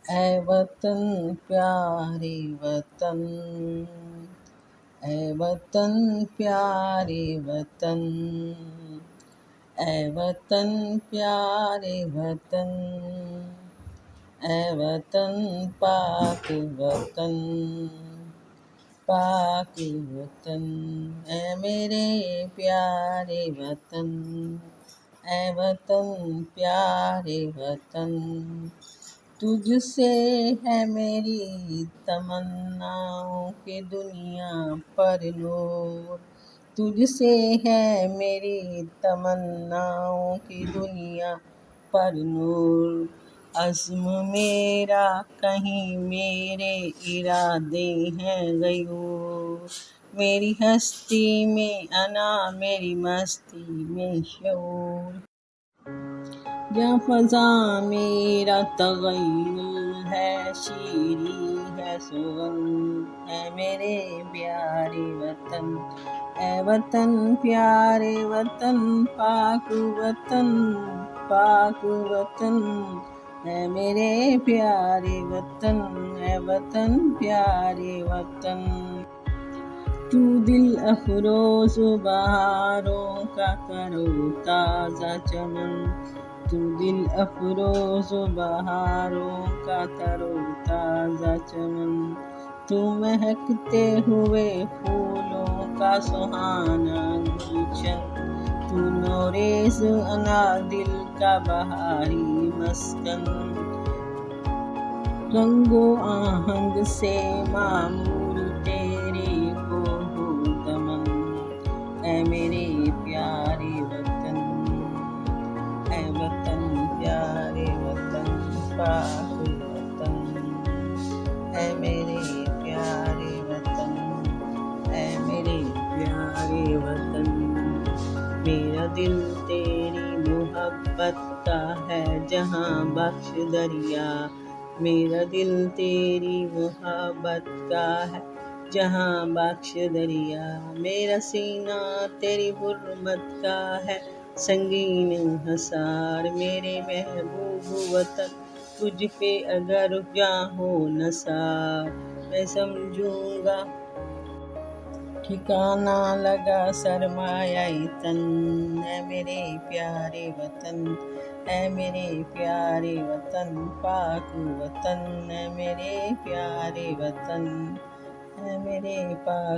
اے وطن پیارے وطن، اے وطن پیارے وطن، اے وطن پیارے وطن، اے وطن پاک وطن، پاک وطن، اے میرے پیارے وطن، اے وطن پیارے وطن، تجھ سے ہے میری تمناؤں کہ دنیا پر نور، تجھ سے ہے میری تمناؤں کہ دنیا پر نور، عزم میرا کہیں میرے ارادے ہیں غیور، میری ہستی میں انا میری مستی میں شعور، جہاں فضا میرا تغیر ہے شیریں ہے سگندھ، اے میرے پیارے وطن، اے وطن پیارے وطن، پاک وطن، پاک وطن، اے میرے پیارے وطن، اے وطن پیارے وطن، تو دل افروز بہاروں کا ترو تازہ چمن، تو دل افروز بہاروں کا ترو تازہ چمن، تو مہکتے ہوئے پھولوں کا سہانا گلشن، تو نوریز انا دل کا بہاری مسکن، رنگ و آہنگ سے معمور تیرے کو ہو دمن، اے میرے پیارے وطن، اے وطن پیارے وطن، پاک وطن، اے میرے پیارے وطن، اے میرے پیارے وطن، میرا دل تیری محبت کا ہے جہاں بخش دریا، میرا دل تیری محبت کا ہے جہاں بخش دریا، میرا سینہ تیری حرمت کا ہے سنگین حصار، میرے محبوب وطن تجھ پہ اگر جاں ہو نثار، میں سمجھوں گا ٹھکانہ لگا سرمایہ تن، اے میرے پیارے وطن، اے میرے پیارے وطن، پاک وطن، اے میرے پیارے وطن، اے میرے پاک